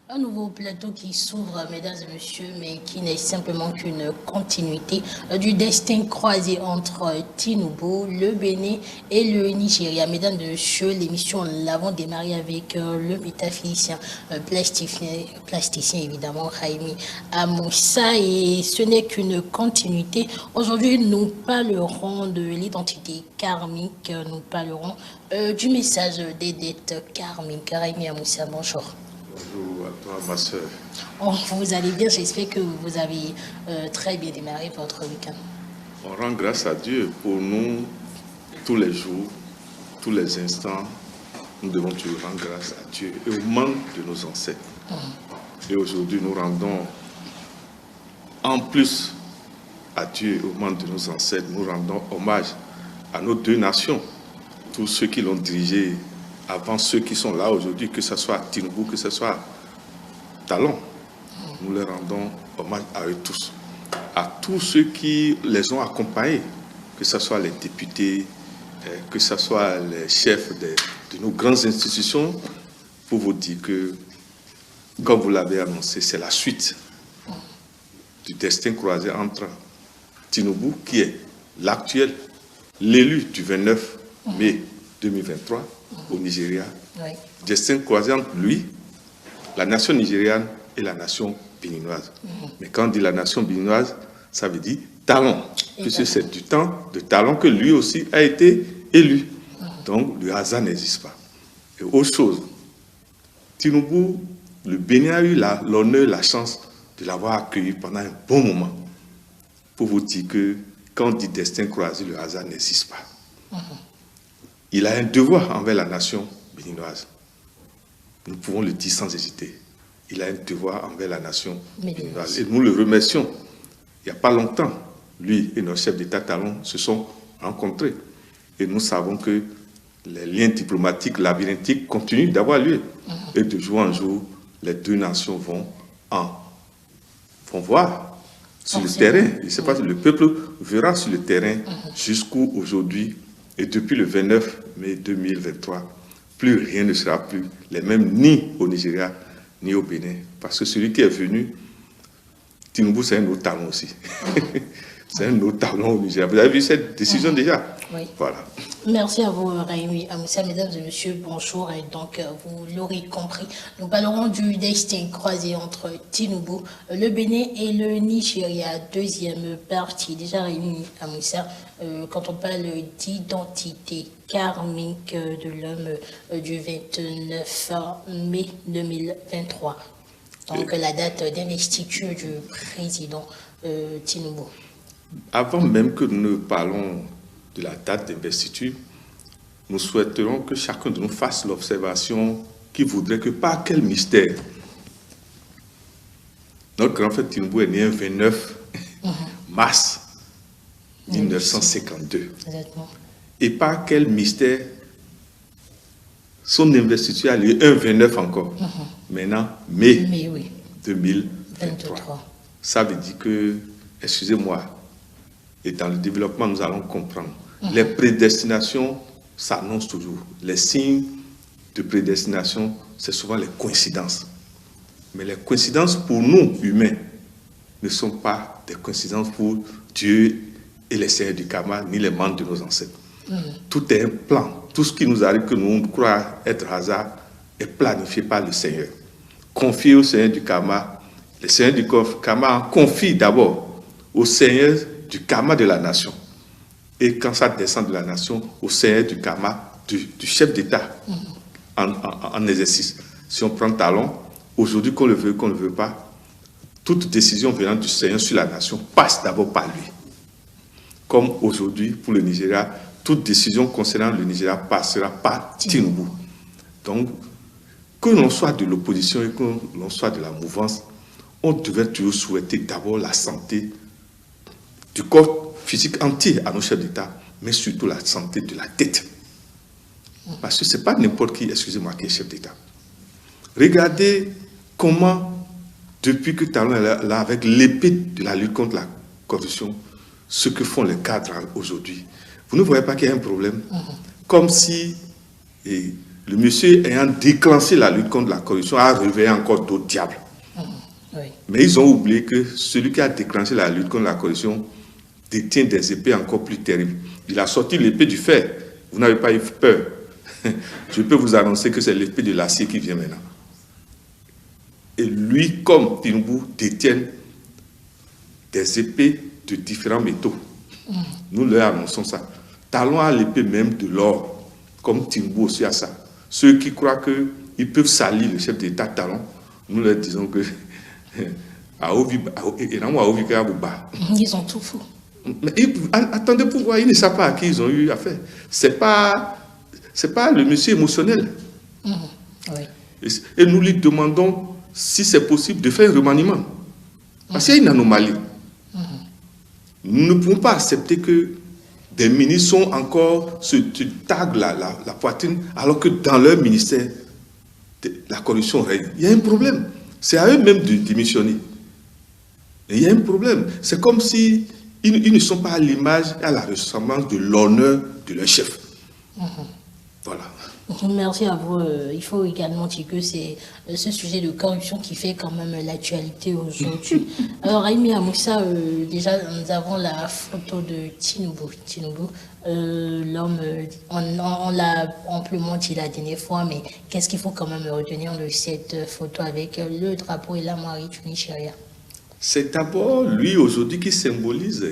Un nouveau plateau qui s'ouvre, mesdames et messieurs, mais qui n'est simplement qu'une continuité du destin croisé entre Tinubu, le Bénin et le Nigeria. Mesdames et messieurs, l'émission, l'avons démarré avec le métaphysicien plasticien, évidemment, Raimi Amoussa, et ce n'est qu'une continuité. Aujourd'hui, nous parlerons de l'identité karmique, nous parlerons du message des dettes karmiques. Raimi Amoussa, bonjour. Bonjour à toi, ma soeur. Oh, vous allez bien, j'espère que vous avez très bien démarré votre week-end. On rend grâce à Dieu pour nous tous les jours, tous les instants. Nous devons toujours rendre grâce à Dieu et au membre de nos ancêtres. Et aujourd'hui, nous rendons en plus à Dieu et aux membres de nos ancêtres, nous rendons hommage à nos deux nations, tous ceux qui l'ont dirigé avant ceux qui sont là aujourd'hui, que ce soit Tinubu, que ce soit Talon. Nous leur rendons hommage à eux tous, à tous ceux qui les ont accompagnés, que ce soit les députés, que ce soit les chefs de nos grandes institutions, pour vous dire que, comme vous l'avez annoncé, c'est la suite du destin croisé entre Tinubu, qui est l'actuel, l'élu du 29 mai 2023 au Nigeria. Oui. Destin croisé entre lui, la nation nigériane et la nation béninoise. Mais quand on dit la nation béninoise, ça veut dire Talon, puisque c'est du temps de Talon que lui aussi a été élu. Donc le hasard n'existe pas. Et autre chose, Tinubu, le Bénin a eu l'honneur, la chance de l'avoir accueilli pendant un bon moment. Pour vous dire que quand on dit destin croisé, le hasard n'existe pas. Il a un devoir envers la nation béninoise. Nous pouvons le dire sans hésiter. Il a un devoir envers la nation béninoise. Et nous le remercions. Il n'y a pas longtemps, lui et nos chefs d'État Talon se sont rencontrés. Et nous savons que les liens diplomatiques labyrinthiques continuent d'avoir lieu. Et de jour en jour, les deux nations vont voir sur le terrain. Je ne sais pas si le peuple verra sur le terrain jusqu'où aujourd'hui, et depuis le 29 mai 2023, plus rien ne sera plus les mêmes ni au Nigeria ni au Bénin. Parce que celui qui est venu, Tinubu, c'est un autre talon aussi. C'est un autre talon au Nigeria. Vous avez vu cette décision déjà? Oui. Voilà. Merci à vous, Raimi Amoussa. Mesdames et messieurs, bonjour. Et donc, vous l'aurez compris, nous parlerons du destin croisé entre Tinubu, le Bénin et le Nigeria. Deuxième partie. Déjà, Raimi Amoussa, quand on parle d'identité karmique de l'homme du 29 mai 2023, donc la date d'investiture du président Tinubu. Avant même que nous ne parlons de la date d'investiture, nous souhaiterons que chacun de nous fasse l'observation qui voudrait que par quel mystère notre grand frère Tinubu est né le 29 mars 1952. Exactement. Et par quel mystère son investiture a lieu un 29 encore. Maintenant, mai Oui. 2023. Ça veut dire que, excusez-moi, et dans le développement, nous allons comprendre. Les prédestinations s'annoncent toujours. Les signes de prédestination, c'est souvent les coïncidences. Mais les coïncidences pour nous, humains, ne sont pas des coïncidences pour Dieu et les seigneurs du karma, ni les membres de nos ancêtres. Tout est un plan. Tout ce qui nous arrive, que nous croyons être hasard, est planifié par le Seigneur. Confié au Seigneur du karma. Le Seigneur du karma confie d'abord au Seigneur du karma de la nation. Et quand ça descend de la nation, au Seigneur du karma du chef d'État en exercice. Si on prend Talon, aujourd'hui, qu'on le veut, qu'on ne le veut pas, toute décision venant du Seigneur sur la nation passe d'abord par lui. Comme aujourd'hui, pour le Nigeria, toute décision concernant le Nigeria passera par Tinubu. Donc, que l'on soit de l'opposition et que l'on soit de la mouvance, on devait toujours souhaiter d'abord la santé du corps physique entier à nos chefs d'État, mais surtout la santé de la tête. Parce que ce n'est pas n'importe qui, excusez-moi, qui est chef d'État. Regardez comment, depuis que Talon est là, avec l'épée de la lutte contre la corruption, ce que font les cadres aujourd'hui. Vous ne voyez pas qu'il y a un problème? Comme si le monsieur ayant déclenché la lutte contre la corruption a réveillé encore d'autres diables. Oui. Mais ils ont oublié que celui qui a déclenché la lutte contre la corruption détient des épées encore plus terribles. Il a sorti l'épée du fer. Vous n'avez pas eu peur. Je peux vous annoncer que c'est l'épée de l'acier qui vient maintenant. Et lui, comme Tinubu, détiennent des épées de différents métaux. Nous leur annonçons ça. Talon a l'épée même de l'or, comme Tinubu aussi a ça. Ceux qui croient qu'ils peuvent salir le chef d'État Talon, nous leur disons que ils ont tout fou. Mais attendez pour voir, ils ne savent pas à qui ils ont eu affaire. C'est pas le monsieur émotionnel. Oui. Et nous lui demandons si c'est possible de faire un remaniement. Parce qu'il y a une anomalie. Nous ne pouvons pas accepter que des ministres sont encore se taguent la poitrine alors que dans leur ministère, la corruption règne. Il y a un problème. C'est à eux-mêmes de démissionner. Et il y a un problème. C'est comme si ils ne sont pas à l'image et à la ressemblance de l'honneur de leur chef. Voilà. Merci à vous. Il faut également dire que c'est ce sujet de corruption qui fait quand même l'actualité aujourd'hui. Alors, Raimi Amoussa, déjà, nous avons la photo de Tinubu. L'homme, on l'a amplement dit la dernière fois, mais qu'est-ce qu'il faut quand même retenir de cette photo avec le drapeau et la marée du Nigeria? C'est d'abord lui aujourd'hui qui symbolise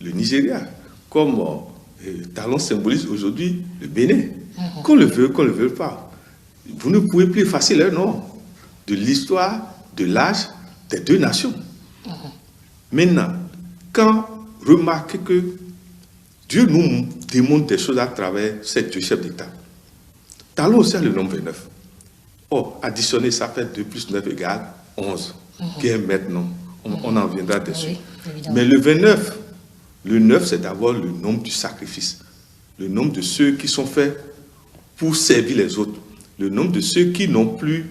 le Nigeria, comme Talon symbolise aujourd'hui le Bénin. Qu'on le veut pas. Vous ne pouvez plus effacer leur nom de l'histoire, de l'âge des deux nations. Maintenant, quand remarquez que Dieu nous démontre des choses à travers ces deux chefs d'État. Talon aussi a le nombre 29. Or, additionner, ça fait 2 plus 9 égale 11, qui est maintenant. On en viendra dessus. Oui, mais le 29, le 9, c'est d'abord le nombre du sacrifice. Le nombre de ceux qui sont faits pour servir les autres. Le nombre de ceux qui n'ont plus,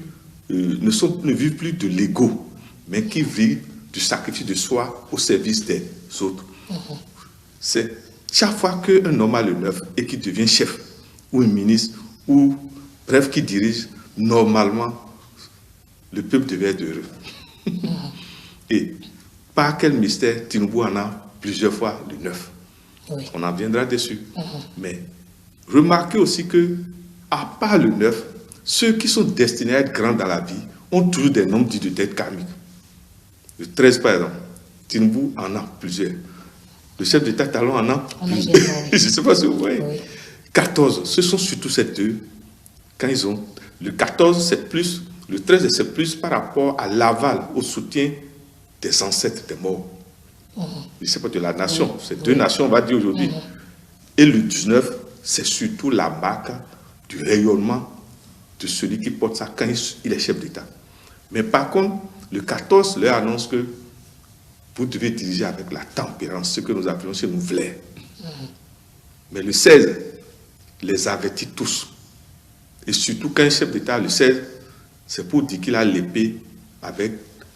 ne vivent plus de l'ego, mais qui vivent du sacrifice de soi au service des autres. C'est chaque fois qu'un homme a le 9 et qui devient chef, ou un ministre, ou bref, qui dirige, normalement, le peuple devait être heureux. Et par quel mystère, Tinubu en a plusieurs fois le 9. Oui. On en viendra dessus. Mais remarquez aussi que, à part le 9, ceux qui sont destinés à être grands dans la vie ont toujours des nombres dits de tête karmique. Le 13, par exemple, Tinubu en a plusieurs. Le chef d'État Talon en a plusieurs. Je ne sais pas si vous voyez. Oui. 14, ce sont surtout ces deux. Quand ils ont. Le 14, c'est plus. Le 13, c'est plus par rapport à l'aval, au soutien des ancêtres des morts. Je ne sais pas, de la nation. C'est deux nations, on va dire aujourd'hui. Et le 19, c'est surtout la marque du rayonnement de celui qui porte ça quand il est chef d'État. Mais par contre, le 14 leur annonce que vous devez diriger avec la tempérance, ce que nous appelons chez nous flair. Mais le 16 les avertit tous. Et surtout quand un chef d'État, le 16, c'est pour dire qu'il a l'épée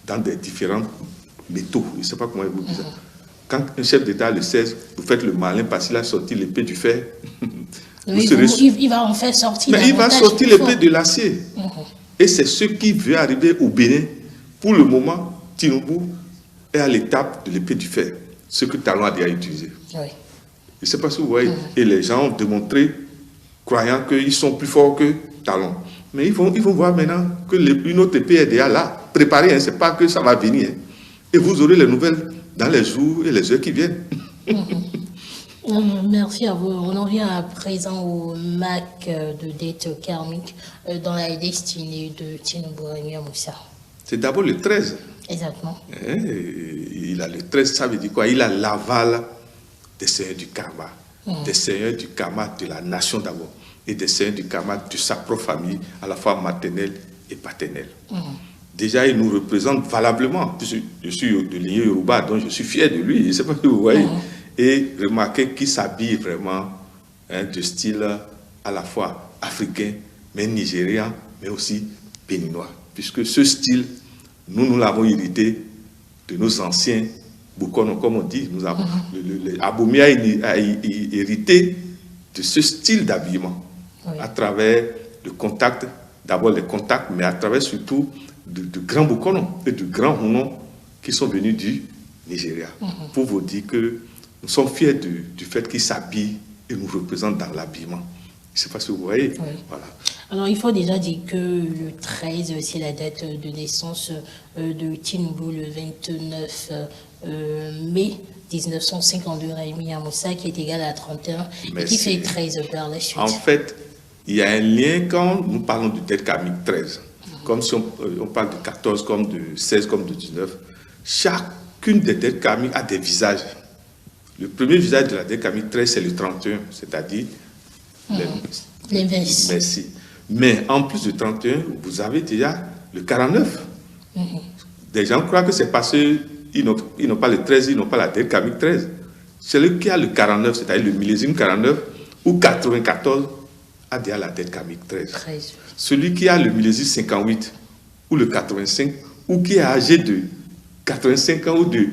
dans des différents métaux. Je ne sais pas comment vous dire ça. Quand un chef d'État, le 16, vous faites le malin parce qu'il a sorti l'épée du fer. Il va en faire sortir. Mais il va sortir l'épée de l'acier. Et c'est ce qui veut arriver au Bénin. Pour le moment, Tinubu est à l'étape de l'épée du fer. Ce que Talon a déjà utilisé. Oui. Je ne sais pas si vous voyez. Et les gens ont démontré, croyant qu'ils sont plus forts que Talon. Mais ils vont voir maintenant que une autre épée est déjà là. Préparez, hein, ce n'est pas que ça va venir. Hein. Et vous aurez les nouvelles dans les jours et les heures qui viennent. Merci à vous. On en vient à présent au MAC de dette karmique dans la destinée de Tinubu Raimi Amoussa. C'est d'abord le 13. Exactement. Il a le 13, ça veut dire quoi? Il a l'aval des seigneurs du karma. Des seigneurs du karma de la nation d'abord. Et des seigneurs du karma de sa propre famille, à la fois maternelle et paternelle. Déjà, il nous représente valablement. Je suis de lignée Yoruba, donc je suis fier de lui. Je ne sais pas si vous voyez. Et remarquez qu'il s'habille vraiment de style à la fois africain, mais nigérian, mais aussi béninois. Puisque ce style, nous l'avons hérité de nos anciens Boukono, comme on dit. Nous avons, Aboumi a hérité de ce style d'habillement à travers le contact, d'abord les contacts, mais à travers surtout de grands Bokono et de grands Hunon qui sont venus du Nigeria. Pour vous dire que nous sommes fiers du fait qu'ils s'habillent et nous représentent dans l'habillement. Je ne sais pas si vous voyez. Oui. Voilà. Alors, il faut déjà dire que le 13, c'est la date de naissance de Tinubu, le 29 mai 1952, Raimi Amoussa, qui est égal à 31 et qui fait 13 par la suite. En fait, il y a un lien quand nous parlons du dette karmique 13, comme si on parle de 14, comme de 16, comme de 19. Chacune des dettes karmiques a des visages. Le premier visage de la dette karmique 13, c'est le 31, c'est-à-dire les 20. Merci. Mais en plus du 31, vous avez déjà le 49. Des gens croient que c'est parce qu'ils n'ont pas le 13, ils n'ont pas la dette karmique 13. Celui qui a le 49, c'est-à-dire le millésime 49, ou 94, a déjà la dette karmique 13. Celui qui a le millésime 58, ou le 85, ou qui est âgé de 85 ans ou de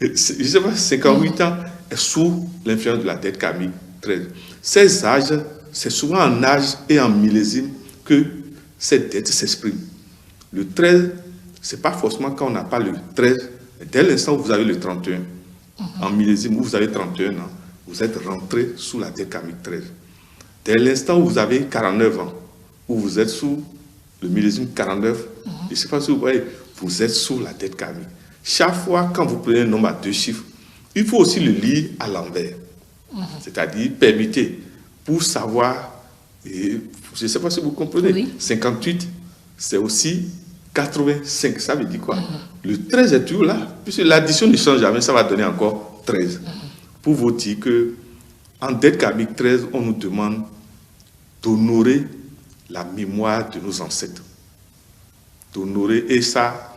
je sais pas, 58 ans, est sous l'influence de la dette karmique 13. Ces âges, c'est souvent en âge et en millésime que cette dette s'exprime. Le 13, ce n'est pas forcément quand on n'a pas le 13, mais dès l'instant où vous avez le 31, en millésime où vous avez 31 ans, vous êtes rentré sous la dette karmique 13. Dès l'instant où vous avez 49 ans, où vous êtes sous le millésime 49, je ne sais pas si vous voyez, vous êtes sous la dette karmique. Chaque fois, quand vous prenez un nombre à 2 chiffres, il faut aussi le lire à l'envers. C'est-à-dire, permettez, pour savoir, et je ne sais pas si vous comprenez, oui. 58, c'est aussi 85. Ça veut dire quoi? Le 13 est toujours là, puisque l'addition ne change jamais, ça va donner encore 13. Pour vous dire que, en dette karmique 13, on nous demande d'honorer la mémoire de nos ancêtres. D'honorer, et ça,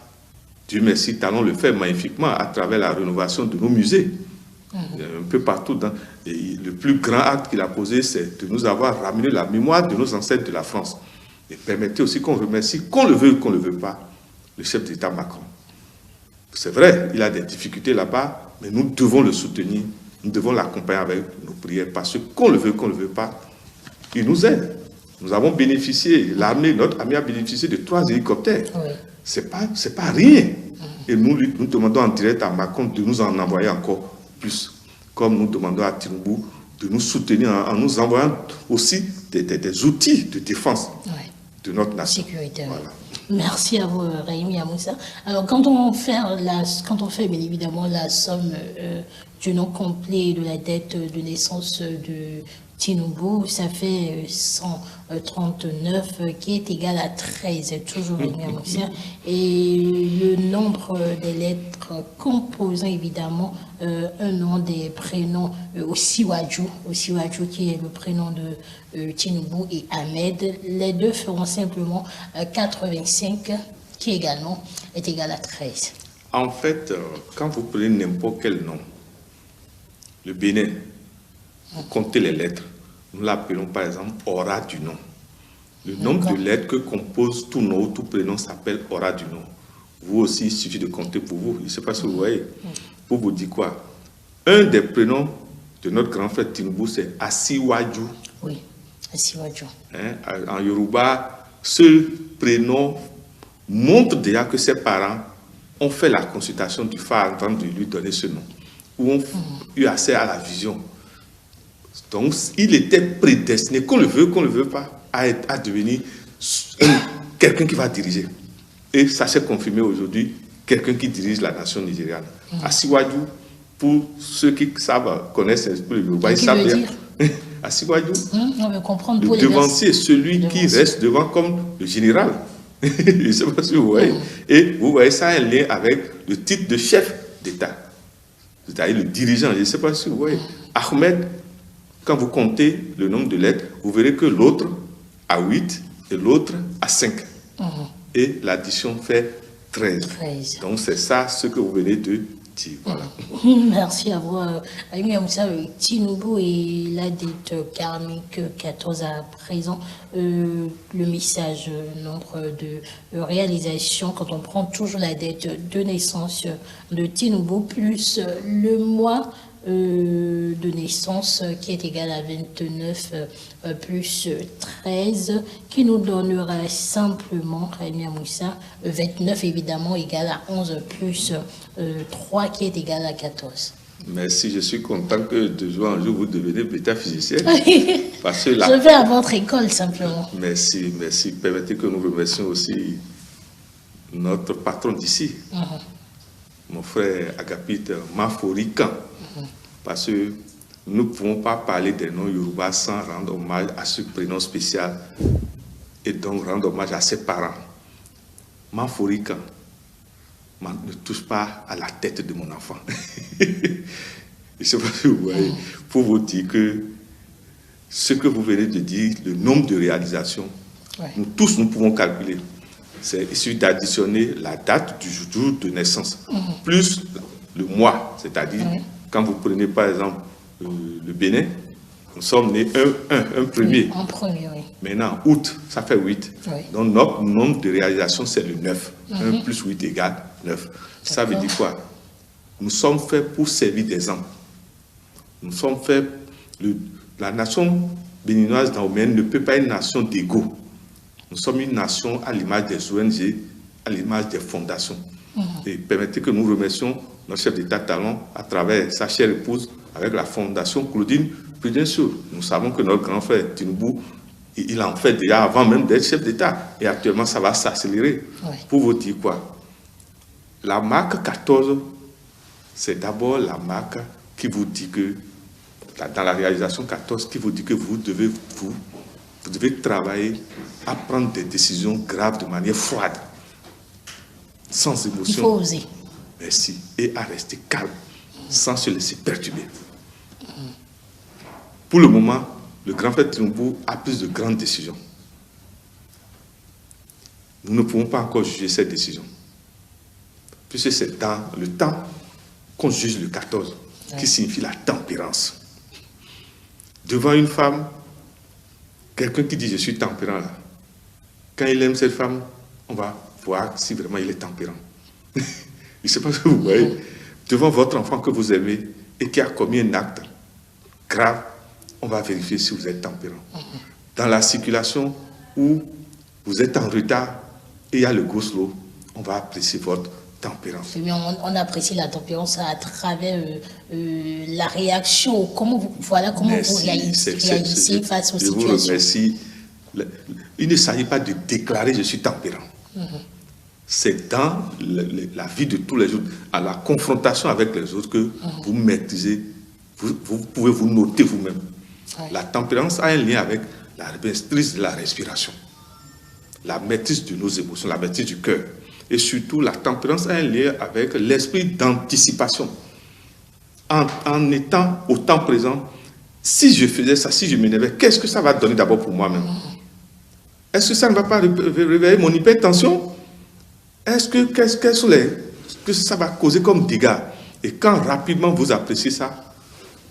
Dieu merci, Talon le fait magnifiquement à travers la rénovation de nos musées. Un peu partout. Et le plus grand acte qu'il a posé, c'est de nous avoir ramené la mémoire de nos ancêtres de la France. Et permettez aussi qu'on remercie, qu'on le veuille ou qu'on ne le veuille pas, le chef d'État Macron. C'est vrai, il a des difficultés là-bas, mais nous devons le soutenir, nous devons l'accompagner avec nos prières, parce que qu'on le veuille, qu'on ne le veuille pas, il nous aide. Nous avons bénéficié, l'armée, notre armée a bénéficié de 3 hélicoptères. Oui. C'est pas rien. Et nous demandons en direct à Macron de nous en envoyer encore plus. Comme nous demandons à Tinubu de nous soutenir en nous envoyant aussi des outils de défense de notre nation. Sécurité. Voilà. Merci à vous, Raimi Amoussa. Alors, quand on fait bien évidemment la somme du nom complet de la dette de naissance de Tinubu, ça fait 139 qui est égal à 13, toujours Raimi Amoussa. Et le nombre des lettres composant évidemment un nom des prénoms Osiwaju qui est le prénom de Tinubu et Ahmed. Les deux feront simplement 85 qui également est égal à 13. En fait, quand vous prenez n'importe quel nom, le Bénin, vous comptez les lettres. Nous l'appelons par exemple aura du nom. Le nombre de lettres que compose tout nom, tout prénom s'appelle aura du nom. Vous aussi, il suffit de compter pour vous. Je ne sais pas si vous voyez. Pour vous dire quoi? Un des prénoms de notre grand frère Tinubu, c'est Asiwaju. Oui, Asiwaju. En Yoruba, ce prénom montre déjà que ses parents ont fait la consultation du phare avant de lui donner ce nom, ou ont eu accès à la vision. Donc, il était prédestiné, qu'on le veut pas, à devenir quelqu'un qui va diriger. Et ça s'est confirmé aujourd'hui, quelqu'un qui dirige la nation nigériane. Asiwaju, pour ceux qui savent, connaissent le Yoruba, ils savent bien. Asiwaju, on veut comprendre le devancier, celui qui reste devant comme le général. Je ne sais pas si vous voyez. Et vous voyez ça un lien avec le titre de chef d'État. C'est-à-dire le dirigeant. Je ne sais pas si vous voyez. Ahmed, quand vous comptez le nombre de lettres, vous verrez que l'autre a 8 et l'autre a 5. Et l'addition fait 13. Donc c'est ça ce que vous venez de dire. Voilà. Merci à vous. Raimi Amoussa, Tinubu et la dette karmique 14 à présent. Le message, nombre de réalisations, quand on prend toujours la dette de naissance de Tinubu, plus le mois de naissance qui est égal à 29 plus 13, qui nous donnera simplement, 29 évidemment égal à 11 plus 3 qui est égal à 14. Merci, je suis content que de jour en jour vous devenez bêta-physicienne. Parce que je vais à votre école simplement. Merci, merci. Permettez que nous remercions aussi notre patron d'ici, mon frère Agapite Maforikan. Parce que nous ne pouvons pas parler des noms Yoruba sans rendre hommage à ce prénom spécial et donc rendre hommage à ses parents. Maforikan ne touche pas à la tête de mon enfant. Je ne sais pas si vous voyez, pour vous dire que ce que vous venez de dire, le nombre de réalisations, nous tous nous pouvons calculer. C'est issu d'additionner la date du jour de naissance, plus le mois, c'est-à-dire quand vous prenez par exemple le Bénin, nous sommes nés un premier. En premier, oui. Maintenant, août, ça fait 8. Oui. Donc notre nombre de réalisations, c'est le 9. 1 plus 8 égale 9. Ça veut dire quoi? Nous sommes faits pour servir d'exemple. Nous sommes faits... La nation béninoise daoméenne ne peut pas être une nation d'ego. Nous sommes une nation à l'image des ONG, à l'image des fondations. Et permettez que nous remercions notre chef d'État Talon à travers sa chère épouse avec la fondation Claudine Prudential. Nous savons que notre grand frère Tinubu, il en fait déjà avant même d'être chef d'État. Et actuellement, ça va s'accélérer. Pour vous dire quoi? La marque 14, c'est d'abord la marque qui vous dit que, dans la réalisation 14, qui vous dit que vous devez travailler à prendre des décisions graves de manière froide, sans émotion. Il faut oser. Merci. Et à rester calme, sans se laisser perturber. Pour le moment, le grand frère Tinubu a pris de grandes décisions. Nous ne pouvons pas encore juger cette décision. Puisque c'est dans le temps qu'on juge le 14, qui signifie la tempérance. Devant une femme, quelqu'un qui dit « je suis tempérant », là, quand il aime cette femme, on va voir si vraiment il est tempérant. Je ne sais pas si vous voyez. Devant votre enfant que vous aimez et qui a commis un acte grave, on va vérifier si vous êtes tempérant. Dans la circulation où vous êtes en retard et il y a le go slow, on va apprécier votre tempérance. On apprécie la tempérance à travers la réaction. Comment vous réagissez face aux situations. Je vous remercie. Il ne s'agit pas de déclarer je suis tempérant. C'est dans la vie de tous les jours, à la confrontation avec les autres que vous maîtrisez, vous pouvez vous noter vous-même. La tempérance a un lien avec la maîtrise de la respiration, la maîtrise de nos émotions, la maîtrise du cœur. Et surtout, la tempérance a un lien avec l'esprit d'anticipation. En étant au temps présent, si je faisais ça, si je m'énervais, qu'est-ce que ça va donner d'abord pour moi-même? Est-ce que ça ne va pas réveiller mon hypertension? Que ça va causer comme dégâts? Et quand rapidement vous appréciez ça,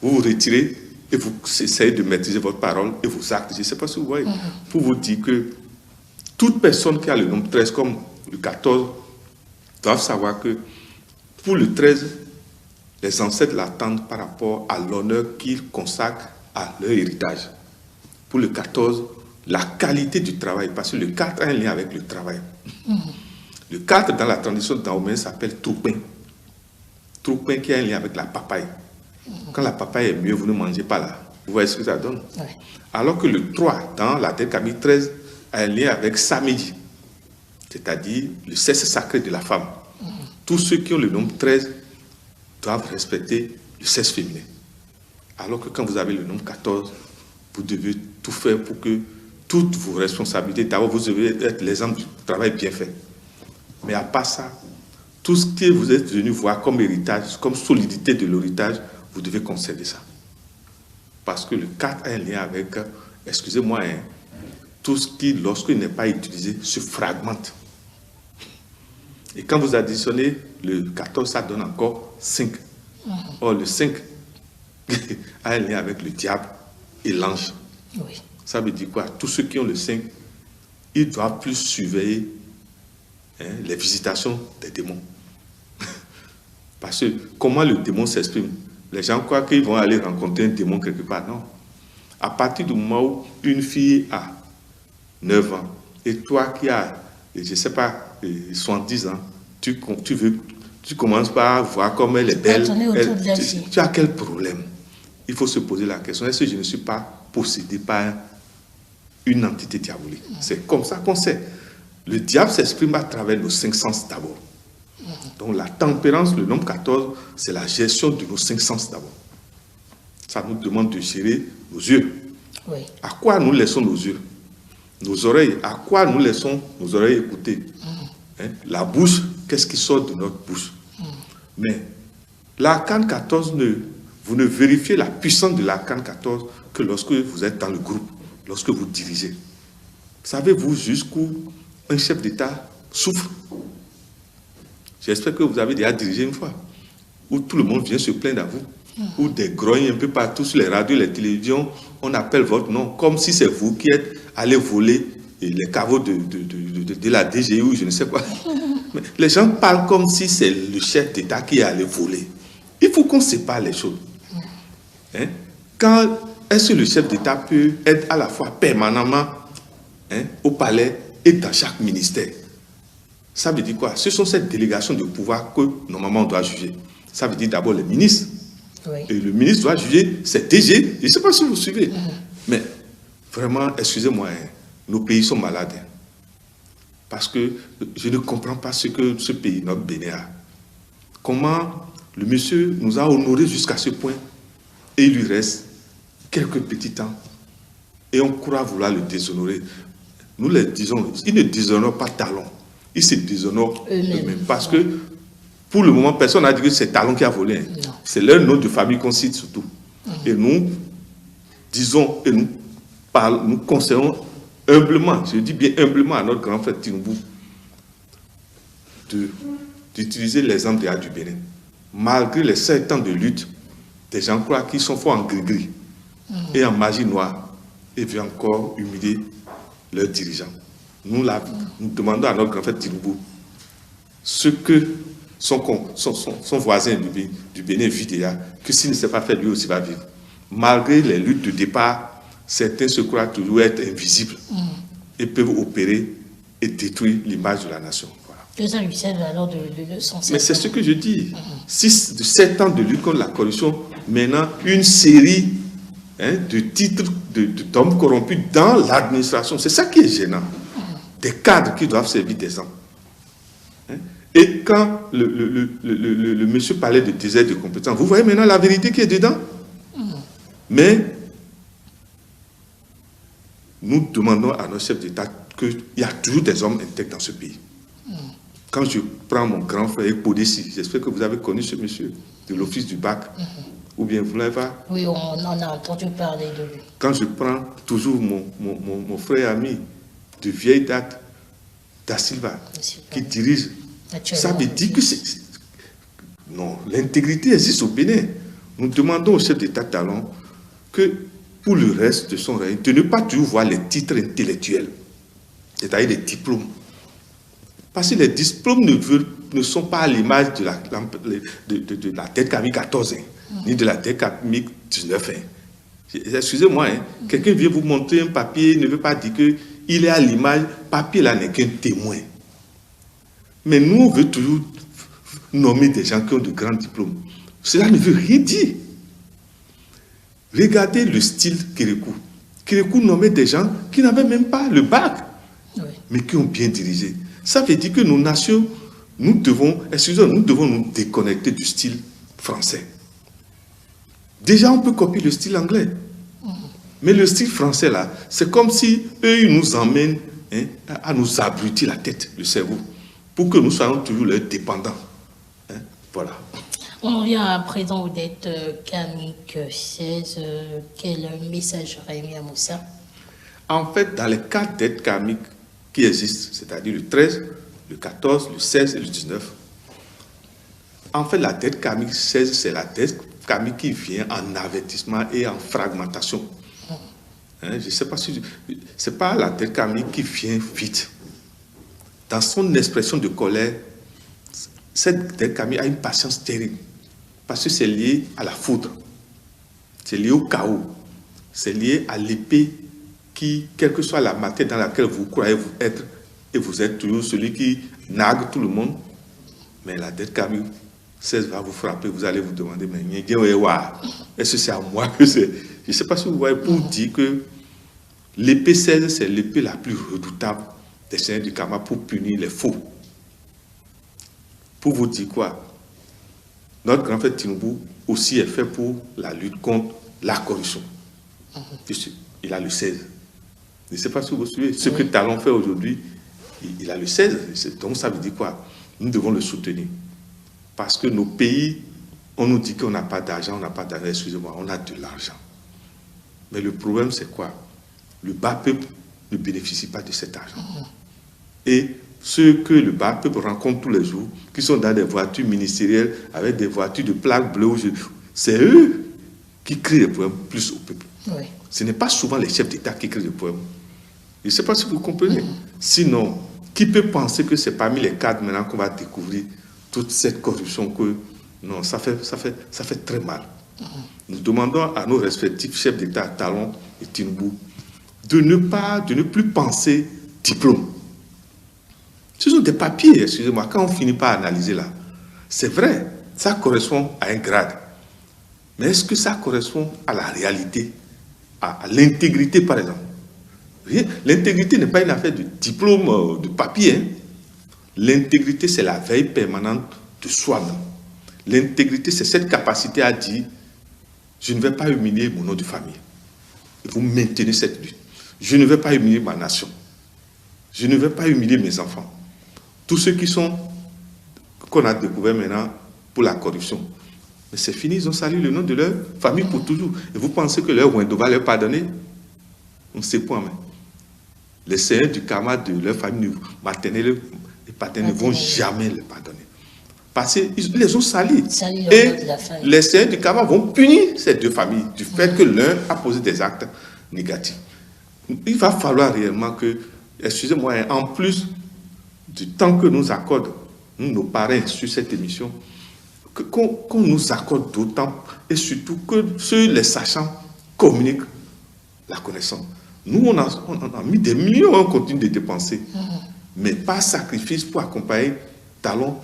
vous vous retirez et vous essayez de maîtriser votre parole et vos actes. Je ne sais pas si vous voyez. Pour vous dire que toute personne qui a le nombre 13 comme le 14 doivent savoir que pour le 13, les ancêtres l'attendent par rapport à l'honneur qu'ils consacrent à leur héritage. Pour le 14, la qualité du travail, parce que le 4 a un lien avec le travail. Le 4 dans la tradition daoméenne s'appelle Troupin. Troupin qui a un lien avec la papaye. Quand la papaye est mieux, vous ne mangez pas là. Vous voyez ce que ça donne? Alors que le 3 dans la décamie 13 a un lien avec Samedi, c'est-à-dire le sexe sacré de la femme. Tous ceux qui ont le nombre 13 doivent respecter le sexe féminin. Alors que quand vous avez le nombre 14, vous devez tout faire pour que toutes vos responsabilités, d'abord vous devez être l'exemple du travail bien fait. Mais à part ça, tout ce que vous êtes venu voir comme héritage, comme solidité de l'héritage, vous devez conserver ça. Parce que le 4 a un lien avec, excusez-moi, tout ce qui, lorsqu'il n'est pas utilisé, se fragmente. Et quand vous additionnez le 14, ça donne encore 5. Or, le 5 a un lien avec le diable et l'ange. Oui. Ça veut dire quoi? Tous ceux qui ont le 5, ils doivent plus surveiller les visitations des démons. Parce que comment le démon s'exprime? Les gens croient qu'ils vont aller rencontrer un démon quelque part. Non. À partir du moment où une fille a 9 ans et toi qui as, je ne sais pas, 70 ans, tu commences par voir comme elle est belle. Tu as quel problème? Il faut se poser la question, est-ce que je ne suis pas possédé par une entité diabolique? C'est comme ça qu'on sait. Le diable s'exprime à travers nos 5 sens d'abord. Donc la tempérance, le nombre 14, c'est la gestion de nos 5 sens d'abord. Ça nous demande de gérer nos yeux. Oui. À quoi nous laissons nos yeux? Nos oreilles, à quoi nous laissons nos oreilles écouter? La bouche, qu'est-ce qui sort de notre bouche? Mais l'arcane 14, vous ne vérifiez la puissance de l'arcane 14 que lorsque vous êtes dans le groupe, lorsque vous dirigez. Savez-vous jusqu'où un chef d'État souffre? J'espère que vous avez déjà dirigé une fois, où tout le monde vient se plaindre à vous, où des grognes un peu partout sur les radios, les télévisions, on appelle votre nom, comme si c'est vous qui êtes allé voler les caveaux de la DGI ou je ne sais quoi. Mais les gens parlent comme si c'est le chef d'État qui est allé voler. Il faut qu'on sépare les choses. Quand est-ce que le chef d'État peut être à la fois permanemment au palais et dans chaque ministère? Ça veut dire quoi? Ce sont ces délégations de pouvoir que normalement on doit juger. Ça veut dire d'abord les ministres. Oui. Et le ministre doit juger ses DG. Je ne sais pas si vous suivez. Mais vraiment, excusez-moi, nos pays sont malades. Parce que je ne comprends pas ce que ce pays, notre Bénin, a. Comment le monsieur nous a honorés jusqu'à ce point et il lui reste quelques petits temps. Et on croit vouloir le déshonorer. Nous les disons, ils ne déshonorent pas Talon. Ils se déshonorent eux-mêmes. Parce que, pour le moment, personne n'a dit que c'est Talon qui a volé. C'est leur nom de famille qu'on cite surtout. Et nous disons, et nous conseillons humblement, je dis bien humblement à notre grand frère Tinubu, d'utiliser l'exemple du Bénin. Malgré les 7 ans de lutte, des gens croient qu'ils sont forts en gris-gris et en magie noire et veulent encore humilier leurs dirigeants. Nous demandons à notre grand frère Tinubu ce que son voisin du Bénin vit déjà, que s'il ne s'est pas fait, lui aussi va vivre. Malgré les luttes de départ, certains se croient toujours être invisibles et peuvent opérer et détruire l'image de la nation. Voilà. Ça lui sert alors de leçon. Mais c'est ce que je dis. 7 ans de lutte contre la corruption, maintenant une série de titres d'hommes corrompus dans l'administration. C'est ça qui est gênant. Des cadres qui doivent servir d'exemple. Et quand le monsieur parlait de désert de compétences, vous voyez maintenant la vérité qui est dedans. Mais nous demandons à nos chefs d'État qu'il y a toujours des hommes intègres dans ce pays. Quand je prends mon grand frère Podessi, j'espère que vous avez connu ce monsieur de l'office du bac, ou bien vous l'avez pas? Oui, on en a entendu parler de lui. Quand je prends toujours mon frère ami de vieille date, Da Silva, qui dirige, ça veut dire que non, l'intégrité existe au Bénin. Nous demandons au chef d'État Talon que pour le reste de son règne, de ne pas toujours voir les titres intellectuels, c'est-à-dire les diplômes. Parce que les diplômes ne sont pas à l'image de la tête Camille 14, ni de la tête Camille 19. Excusez-moi, quelqu'un vient vous montrer un papier, ne veut pas dire qu'il est à l'image, papier là n'est qu'un témoin. Mais nous, on veut toujours nommer des gens qui ont de grands diplômes. Cela ne veut rien dire. Regardez le style Kérékou. Kérékou nommait des gens qui n'avaient même pas le bac, mais qui ont bien dirigé. Ça veut dire que nos nations, nous devons nous déconnecter du style français. Déjà, on peut copier le style anglais. Mais le style français, là, c'est comme si eux, ils nous emmènent à nous abrutir la tête, le cerveau, pour que nous soyons toujours leurs dépendants. Voilà. On revient à présent aux dettes karmiques 16. Quel message aurait mis à Moussa? En fait, dans les 4 dettes karmiques qui existent, c'est-à-dire le 13, le 14, le 16 et le 19, en fait, la dette karmique 16, c'est la dette karmique qui vient en avertissement et en fragmentation. Je ne sais pas si... Ce n'est pas la dette karmique qui vient vite. Dans son expression de colère, cette dette karmique a une patience terrible. Parce que c'est lié à la foudre, c'est lié au chaos, c'est lié à l'épée qui, quelle que soit la matière dans laquelle vous croyez vous être, et vous êtes toujours celui qui nargue tout le monde, mais la dette Camille 16 va vous frapper, vous allez vous demander, mais est-ce que c'est à moi que c'est? Je ne sais pas si vous voyez, pour dire que l'épée 16, c'est l'épée la plus redoutable des seigneurs du karma pour punir les faux. Pour vous dire quoi? Notre grand frère Tinubu aussi est fait pour la lutte contre la corruption. Il a le 16. Je ne sais pas si vous suivez. Ce que Talon fait aujourd'hui, il a le 16. Donc ça veut dire quoi? Nous devons le soutenir. Parce que nos pays, on nous dit qu'on n'a pas d'argent, on n'a pas d'argent. Excusez-moi, on a de l'argent. Mais le problème, c'est quoi? Le bas peuple ne bénéficie pas de cet argent. Et ceux que le bas peuple rencontre tous les jours, qui sont dans des voitures ministérielles, avec des voitures de plaques bleues, c'est eux qui créent les problèmes plus au peuple. Oui. Ce n'est pas souvent les chefs d'État qui créent les problèmes. Je ne sais pas si vous comprenez. Sinon, qui peut penser que c'est parmi les cadres maintenant qu'on va découvrir toute cette corruption que... Non, ça fait très mal. Nous demandons à nos respectifs chefs d'État, Talon et Tinubu, de ne plus penser diplôme. Ce sont des papiers, excusez-moi, quand on finit par analyser là, c'est vrai, ça correspond à un grade. Mais est-ce que ça correspond à la réalité, à l'intégrité par exemple? L'intégrité n'est pas une affaire de diplôme, de papier. Hein. L'intégrité, c'est la veille permanente de soi-même. L'intégrité, c'est cette capacité à dire, je ne vais pas humilier mon nom de famille. Et vous maintenez cette lutte. Je ne vais pas humilier ma nation. Je ne vais pas humilier mes enfants. Tous ceux qui sont, qu'on a découvert maintenant pour la corruption. Mais c'est fini, ils ont sali le nom de leur famille pour toujours. Et vous pensez que leur Wendo va leur pardonner? On ne sait pas, mais les seigneurs du karma de leur famille maternelle et paternelle ne vont jamais les pardonner. Parce qu'ils les ont salis. Et les seigneurs du karma vont punir ces deux familles du fait que l'un a posé des actes négatifs. Il va falloir réellement que, excusez-moi, en plus du temps que nous accordent nos parrains sur cette émission, qu'on nous accorde d'autant et surtout que ceux les sachants communiquent la connaissance. Nous, on a mis des millions, on continue de dépenser, mais pas sacrifice pour accompagner Talon.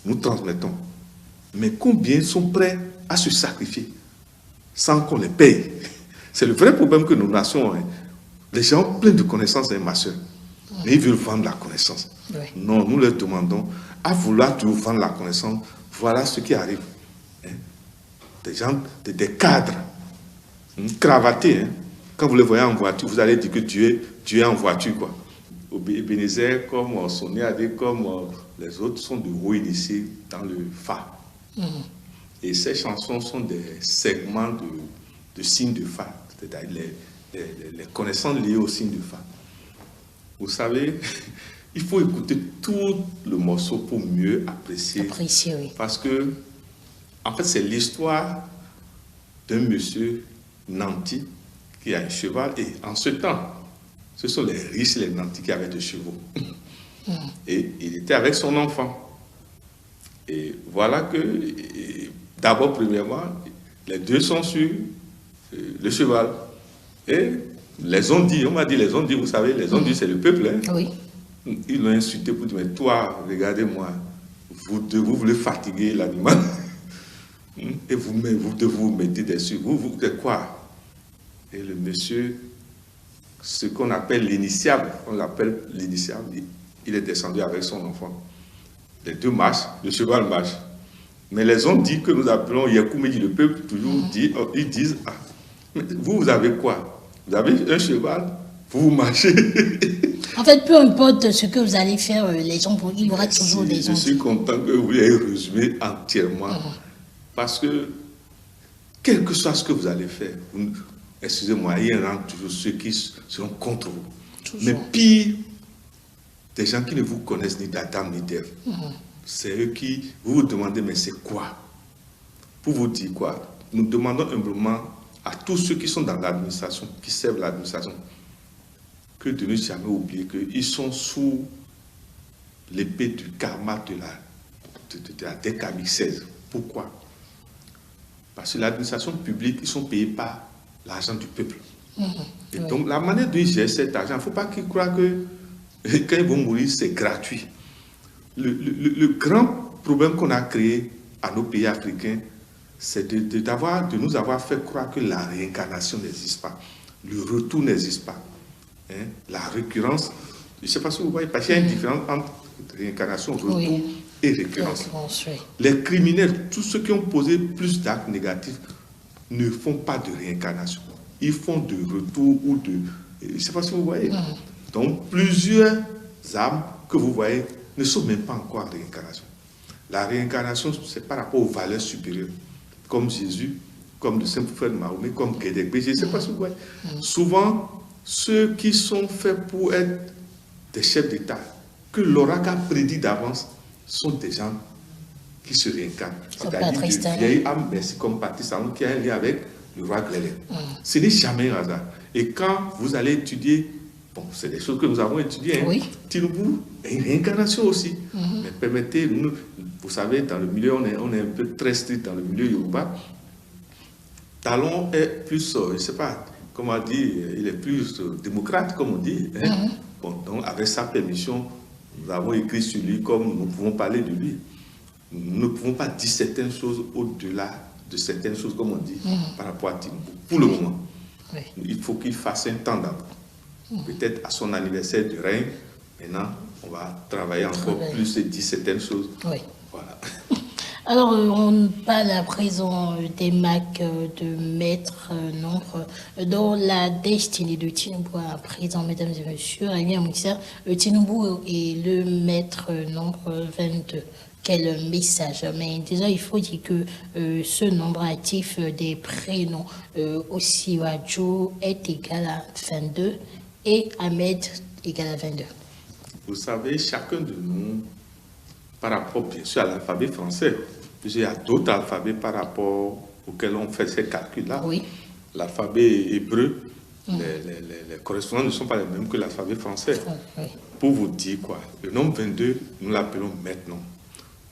Nous transmettons. Mais combien sont prêts à se sacrifier sans qu'on les paye? C'est le vrai problème que nos nations ont. Les gens pleins de connaissances, ma soeur, mais ils veulent vendre la connaissance. Oui. Non, nous leur demandons à vouloir toujours vendre la connaissance. Voilà ce qui arrive. Des gens, des cadres, cravatés. Quand vous les voyez en voiture, vous allez dire que tu es en voiture, quoi. Ebenezer, comme Sonia, comme les autres, sont de haut initiés dans le phare. Et ces chansons sont des segments de signes de phare, c'est-à-dire les connaissances liées aux signes de phare. Vous savez, il faut écouter tout le morceau pour mieux apprécier. Oui. Parce que, en fait, c'est l'histoire d'un monsieur nanti qui a un cheval. Et en ce temps, ce sont les riches, les nantis qui avaient des chevaux. Et il était avec son enfant. Et voilà que, d'abord, premièrement, les deux sont sur le cheval. Et les ont dit, on m'a dit, les ont dit, vous savez, les ont dit, c'est le peuple. Hein? Oui. Ils l'ont insulté pour dire, mais toi, regardez-moi, vous voulez fatiguer l'animal. Et vous mettez dessus. Vous faites quoi? Et le monsieur, ce qu'on appelle l'initiable, il est descendu avec son enfant. Les deux marchent, le cheval marche. Mais les ont dit que nous appelons Yakoumedi, le peuple, toujours dit, ils disent, ah, mais vous avez quoi? Vous avez un cheval, vous marchez. En fait, peu importe ce que vous allez faire, les gens, il y aura toujours des gens. Je suis content que vous ayez résumé entièrement. Parce que, quel que soit ce que vous allez faire, excusez-moi, il y en a toujours ceux qui seront contre vous. Toujours. Mais pire, des gens qui ne vous connaissent ni d'Adam ni d'Ève. C'est eux qui vous demandez, mais c'est quoi? Pour vous dire quoi? Nous demandons humblement à tous ceux qui sont dans l'administration, qui servent l'administration, que de ne jamais oublier qu'ils sont sous l'épée du karma de la Décamille 16. Pourquoi? Parce que l'administration publique, ils sont payés par l'argent du peuple. Et donc, la manière dont ils gèrent cet argent, il ne faut pas qu'ils croient que quand ils vont mourir, c'est gratuit. Le grand problème qu'on a créé à nos pays africains, c'est de nous avoir fait croire que la réincarnation n'existe pas. Le retour n'existe pas. Hein? La récurrence, je ne sais pas si vous voyez, parce qu'il y a une différence entre réincarnation, retour et récurrence. Les criminels, tous ceux qui ont posé plus d'actes négatifs, ne font pas de réincarnation. Ils font de retour ou de... Je ne sais pas si vous voyez. Donc, plusieurs âmes que vous voyez ne sont même pas encore en réincarnation. La réincarnation, c'est par rapport aux valeurs supérieures, comme Jésus, comme le Saint Frère Mahomet, comme Guédégbé. Je ne sais pas si vous voyez. Souvent, ceux qui sont faits pour être des chefs d'État, que l'oracle a prédit d'avance, sont des gens qui se réincarnent. C'est-à-dire de vieilles âmes, merci, comme Patrice Talon, qui a un lien avec le roi Glélé. Ce n'est jamais un hasard. Et quand vous allez étudier, bon, c'est des choses que nous avons étudiées, hein, Tinubu est une réincarnation aussi. Mais permettez, nous, vous savez, dans le milieu, on est un peu très strict dans le milieu Yoruba. Talon est plus, je ne sais pas comment dire, il est plus démocrate, comme on dit. Hein. Bon, donc, avec sa permission, nous avons écrit sur lui comme nous pouvons parler de lui. Nous ne pouvons pas dire certaines choses au-delà de certaines choses, comme on dit, par rapport à Tinubu. Pour le moment, il faut qu'il fasse un temps d'abord. Peut-être à son anniversaire de règne, maintenant, on va travailler encore plus et dire certaines choses. Voilà. Alors, on parle à présent des marques de maître nombre dans la destinée de Tinubu à présent, mesdames et messieurs. Tinubu est le maître nombre 22. Quel message? Mais déjà, il faut dire que ce nombre actif des prénoms aussi Joe est égal à 22 et Ahmed égal à 22. Vous savez, chacun de nous, par rapport bien sûr à l'alphabet français, il y a d'autres alphabets par rapport auxquels on fait ces calculs-là. L'alphabet hébreu, les correspondants ne sont pas les mêmes que l'alphabet français. Pour vous dire quoi, le nombre 22, nous l'appelons maintenant.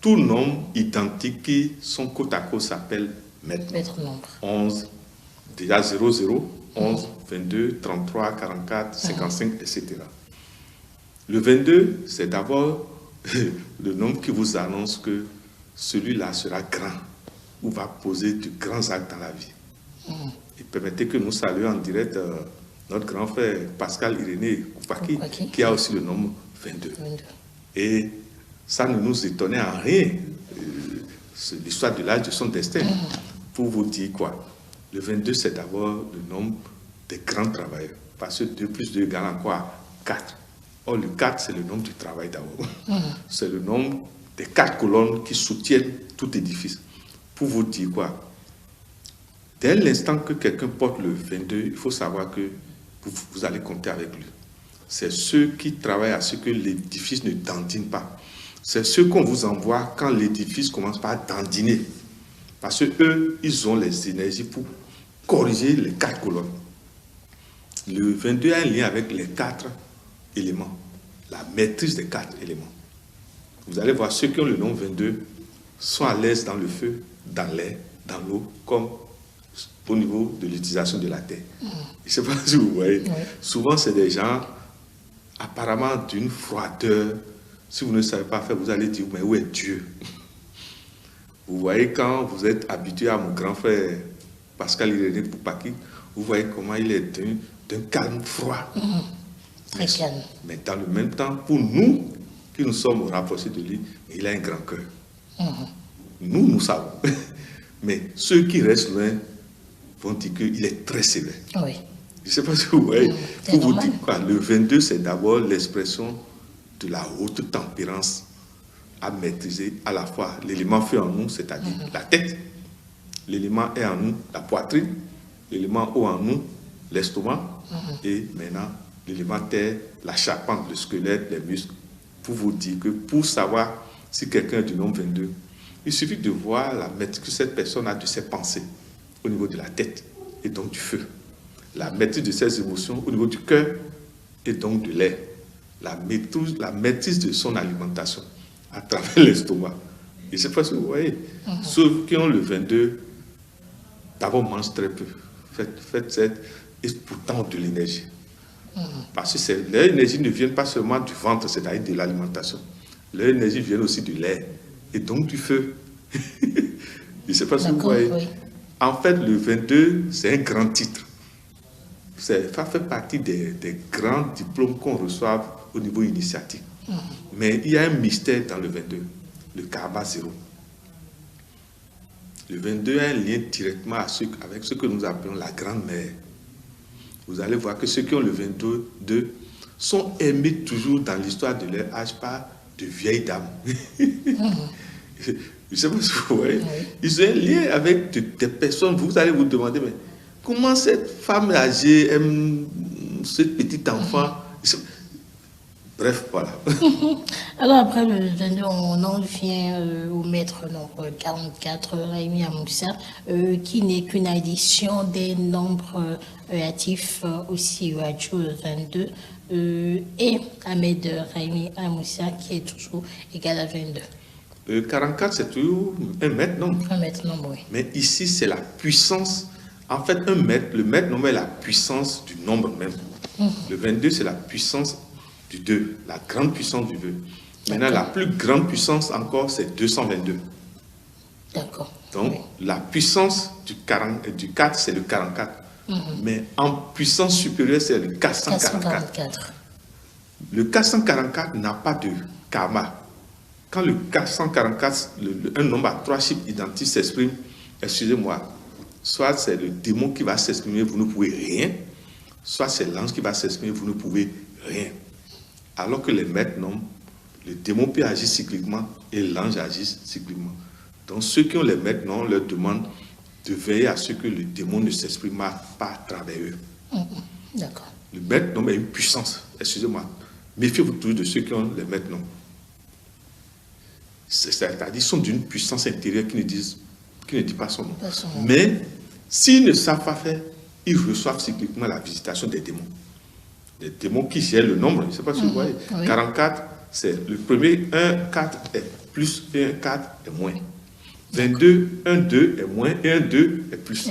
Tout nombre identique qui sont côte à côte s'appelle maître nombre. 11, déjà 00, 11, 22, 33, 44, 55, etc. Le 22, c'est d'abord le nombre qui vous annonce que celui-là sera grand ou va poser de grands actes dans la vie. Et permettez que nous saluions en direct notre grand frère Pascal Irénée Koupaki, qui a aussi le nombre 22. Et ça ne nous étonnait en rien. C'est l'histoire de l'âge de son destin. Pour vous dire quoi? Le 22, c'est d'abord le nombre des grands travailleurs. Parce que 2 plus 2 égale encore 4. Or, le 4, c'est le nombre du travail d'abord. C'est le nombre des 4 colonnes qui soutiennent tout édifice. Pour vous dire quoi? Dès l'instant que quelqu'un porte le 22, il faut savoir que vous allez compter avec lui. C'est ceux qui travaillent à ce que l'édifice ne dandine pas. C'est ceux qu'on vous envoie quand l'édifice commence par dandiner. Parce qu'eux, ils ont les énergies pour corriger les 4 colonnes. Le 22 a un lien avec les 4 éléments. La maîtrise des 4 éléments. Vous allez voir, ceux qui ont le nombre 22 sont à l'aise dans le feu, dans l'air, dans l'eau, comme au niveau de l'utilisation de la terre. Je ne sais pas si vous voyez. Souvent, c'est des gens apparemment d'une froideur. Si vous ne savez pas faire, vous allez dire, mais où est Dieu? Vous voyez, quand vous êtes habitué à mon grand frère Pascal Irénée Koupaki, vous voyez comment il est d'un calme froid. Très calme. Mais dans le même temps, pour nous, qui nous sommes rapprochés de lui, il a un grand cœur. Nous savons. Mais ceux qui restent loin vont dire qu'il est très sévère. Je ne sais pas si vous voyez. Pour vous dire quoi, le 22, c'est d'abord l'expression de la haute tempérance à maîtriser à la fois l'élément feu en nous, c'est-à-dire la tête, l'élément air en nous, la poitrine, l'élément eau en nous, l'estomac, et maintenant l'élément terre, la charpente, le squelette, les muscles. Pour vous dire que pour savoir si quelqu'un est du nombre 22, il suffit de voir la maîtrise que cette personne a de ses pensées au niveau de la tête et donc du feu. La maîtrise de ses émotions au niveau du cœur et donc de l'air. La maîtrise de son alimentation à travers l'estomac. Je ne sais pas si vous voyez. Ceux qui ont le 22 d'abord mange très peu. Faites cette, et pourtant de l'énergie. Parce que l'énergie ne vient pas seulement du ventre, c'est-à-dire de l'alimentation. L'énergie vient aussi du lait et donc du feu. Je ne sais pas si vous voyez. Oui. En fait, le 22, c'est un grand titre. Ça fait partie des grands diplômes qu'on reçoit au niveau initiatique. Mais il y a un mystère dans le 22, le karma zéro. Le 22 a un lien directement avec ce que nous appelons la grande-mère. Vous allez voir que ceux qui ont le 22 sont aimés toujours dans l'histoire de leur âge par de vieilles dames. Je ne sais pas si vous voyez. Ils ont un lien avec des personnes. Vous allez vous demander, mais comment cette femme âgée aime ce petit enfant? Bref, voilà. Alors après le 22, on en vient au maître nombre 44, Raimi Amoussa, qui n'est qu'une addition des nombres relatifs aussi au 22, et Ahmed Raimi Amoussa, qui est toujours égal à 22. 44, c'est toujours un maître nombre. Un maître nombre, oui. Mais ici, c'est la puissance. En fait, le maître nombre est la puissance du nombre même. Le 22, c'est la puissance du 2, la grande puissance du 2. Maintenant, la plus grande puissance encore, c'est 222. D'accord. Donc, la puissance du 4, c'est le 44. Mais en puissance supérieure, c'est le 444. Le 444 n'a pas de karma. Quand le 444, un nombre à 3 chiffres identiques s'exprime, excusez-moi, soit c'est le démon qui va s'exprimer, vous ne pouvez rien, soit c'est l'ange qui va s'exprimer, vous ne pouvez rien. Alors que les maîtres nombres, le démon peut agir cycliquement et l'ange agit cycliquement. Donc ceux qui ont les maîtres nombres, on leur demande de veiller à ce que le démon ne s'exprime pas à travers eux. D'accord. Le maître nombre a une puissance, excusez-moi, méfiez-vous toujours de ceux qui ont les maîtres nombres. C'est-à-dire qu'ils sont d'une puissance intérieure qui ne dit pas son nom. Mais s'ils ne savent pas faire, ils reçoivent cycliquement la visitation des démons. Des démons qui gèrent le nombre, je ne sais pas si vous voyez. 44, c'est le premier, 1, 4 est plus, et 1, 4 est moins. 22, 1, 2 est moins, et 1, 2 est plus.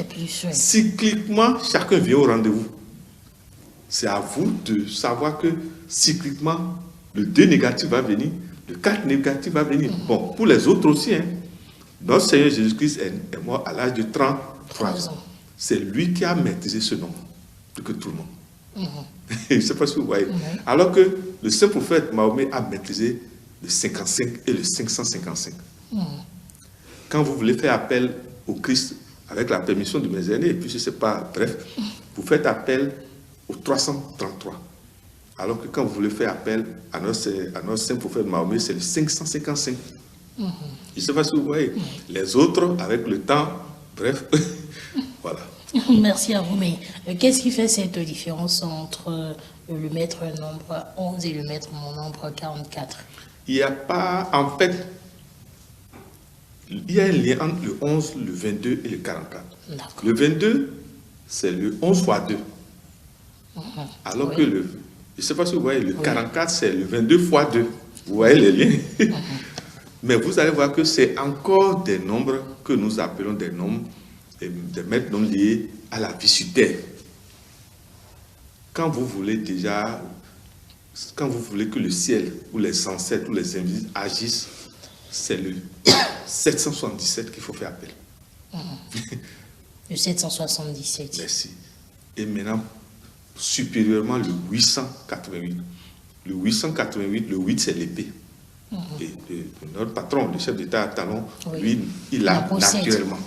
Cycliquement, chacun vient au rendez-vous. C'est à vous de savoir que cycliquement, le 2 négatif va venir, le 4 négatif va venir. Bon, pour les autres aussi, notre Seigneur Jésus-Christ est mort à l'âge de 33 ans. C'est lui qui a maîtrisé ce nombre, plus que tout le monde. Je ne sais pas si vous voyez. Alors que le saint prophète Mahomet a maîtrisé le 55 et le 555. Quand vous voulez faire appel au Christ, avec la permission de mes aînés, et puis je ne sais pas, bref, vous faites appel au 333. Alors que quand vous voulez faire appel à notre saint prophète Mahomet, c'est le 555. Je ne sais pas si vous voyez. Les autres, avec le temps, bref, voilà. Merci à vous, mais qu'est-ce qui fait cette différence entre le maître nombre 11 et le maître nombre 44? Il n'y a pas, en fait, il y a un lien entre le 11, le 22 et le 44. Le 22, c'est le 11 fois 2. Alors que je ne sais pas si vous voyez, le 44, c'est le 22 fois 2. Vous voyez les liens? Mais vous allez voir que c'est encore des nombres que nous appelons des nombres, des maîtres nombres liés à la vie sur terre. Quand vous voulez que le ciel ou les ancêtres ou les invisibles agissent, c'est le 777 qu'il faut faire appel. Le 777. Merci. Et maintenant, supérieurement, le 888. Le 888, le 8, c'est l'épée. Et notre patron, le chef d'État à Talon, lui, il l'a naturellement,